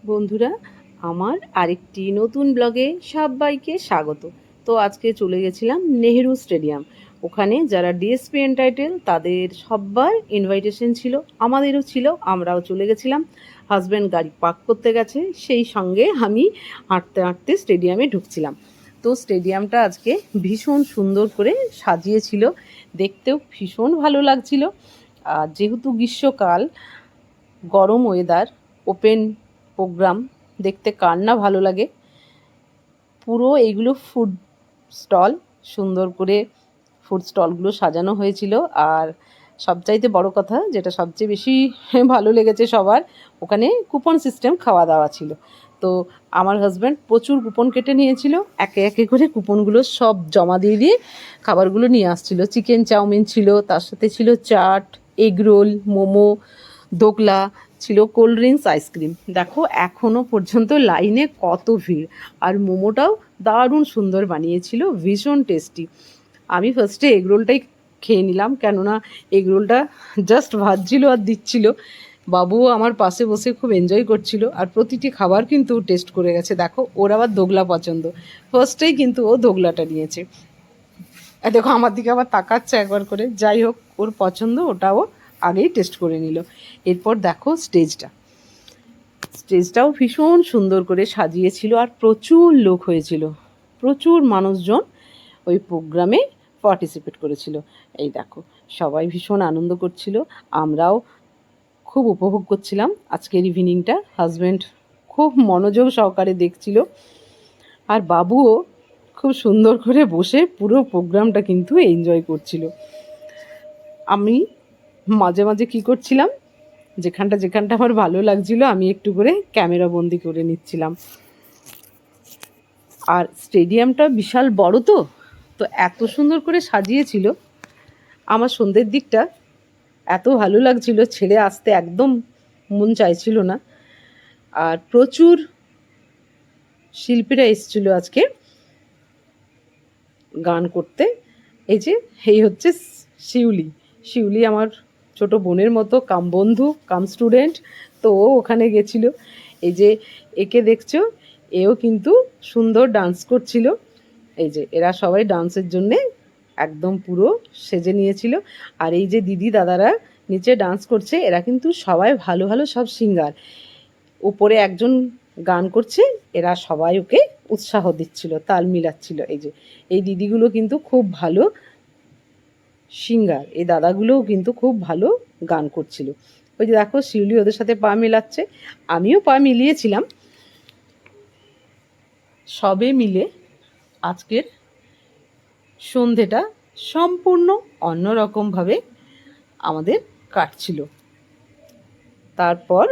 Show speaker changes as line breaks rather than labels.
বন্ধুরা, আমার আরেকটি নতুন ব্লগে সবাইকে স্বাগত। তো আজকে চলে গেছিলাম নেহেরু স্টেডিয়াম। ওখানে যারা ডিএসপি এন্টাইটেল তাদের সবার ইনভাইটেশন ছিল, আমাদেরও ছিল, আমরাও চলে গেছিলাম। হাজব্যান্ড গাড়ি পার্ক করতে গেছে, সেই সঙ্গে আমি হাঁটতে হাঁটতে স্টেডিয়ামে ঢুকছিলাম। তো স্টেডিয়ামটা আজকে ভীষণ সুন্দর করে সাজিয়েছিল, দেখতেও ভীষণ ভালো লাগছিল। আর যেহেতু গ্রীষ্মকাল, গরম ওয়েদার, ওপেন প্রোগ্রাম দেখতে কার না ভালো লাগে। পুরো এইগুলো ফুড স্টল, সুন্দর করে ফুড স্টলগুলো সাজানো হয়েছিল। আর সবচাইতে বড় কথা, যেটা সবচেয়ে বেশি ভালো লেগেছে সবার, ওখানে কুপন সিস্টেম খাওয়া দাওয়া ছিল। তো আমার হাজব্যান্ড প্রচুর কুপন কেটে নিয়েছিল, একে একে করে কুপনগুলো সব জমা দিয়ে দিয়ে খাবারগুলো নিয়ে আসছিল। চিকেন চাউমিন ছিল, তার সাথে ছিল চাট, এগ রোল, মোমো, দোকলা ছিল, কোল্ড ড্রিঙ্কস, আইসক্রিম। দেখো এখনও পর্যন্ত লাইনে কত ভিড়। আর মোমোটাও দারুণ সুন্দর বানিয়েছিল, ভীষণ টেস্টি। আমি ফার্স্টে এগরোলটাই খেয়ে নিলাম, কেননা এগরোলটা জাস্ট ভাজছিল আর দিচ্ছিল। বাবুও আমার পাশে বসে খুব এনজয় করছিল, আর প্রতিটি খাবার কিন্তু টেস্ট করে গেছে। দেখো ওর আবার দোগলা পছন্দ, ফার্স্টেই কিন্তু ও দোগলাটা নিয়েছে। আর দেখো আমার দিকে আবার তাকাচ্ছে একবার করে। যাই হোক, ওর পছন্দ, ওটাও আগেই টেস্ট করে নিল। এরপর দেখো স্টেজটাও ভীষণ সুন্দর করে সাজিয়েছিল, আর প্রচুর লোক হয়েছিল, প্রচুর মানুষজন ওই প্রোগ্রামে পার্টিসিপেট করেছিল। এই দেখো সবাই ভীষণ আনন্দ করছিল, আমরাও খুব উপভোগ করছিলাম আজকের ইভিনিংটা। হাজব্যান্ড খুব মনোযোগ সহকারে দেখছিল, আর বাবুও খুব সুন্দর করে বসে পুরো প্রোগ্রামটা কিন্তু এনজয় করছিল। আমি মাঝে মাঝে কী করছিলাম, যেখানটা যেখানটা আমার ভালো লাগছিল আমি একটু করে ক্যামেরা বন্দি করে নিচ্ছিলাম। আর স্টেডিয়ামটা বিশাল বড়, তো তো এত সুন্দর করে সাজিয়েছিল, আমার সন্ধ্যের দিকটা এত ভালো লাগছিল, ছেড়ে আসতে একদম মন চাইছিল না। আর প্রচুর শিল্পীরা এসেছিল আজকে গান করতে। এই হচ্ছে শিউলি। শিউলি আমার ছোট বোনের মতো, কাম বন্ধু, কাম স্টুডেন্ট। তো ও ওখানে গেছিল। এই যে একে দেখছো, এও কিন্তু সুন্দর ডান্স করছিল। এই যে এরা সবাই ডান্সের জন্যে একদম পুরো সেজে নিয়েছিল। আর এই যে দিদি দাদারা নিচে ডান্স করছে, এরা কিন্তু সবাই ভালো ভালো সব সিঙ্গার। উপরে একজন গান করছে, এরা সবাই ওকে উৎসাহ দিচ্ছিল, তাল মিলাচ্ছিল। এই যে এই দিদিগুলো কিন্তু খুব ভালো সিঙ্গার, এই দাদাগুলোও কিন্তু খুব ভালো গান করছিল। ওই যে দেখো শিউলি ওদের সাথে পা মেলাচ্ছে, আমিও পা মিলিয়েছিলাম। সবে মিলে আজকের সন্ধেটা সম্পূর্ণ অন্যরকমভাবে আমাদের কাটছিল। তারপর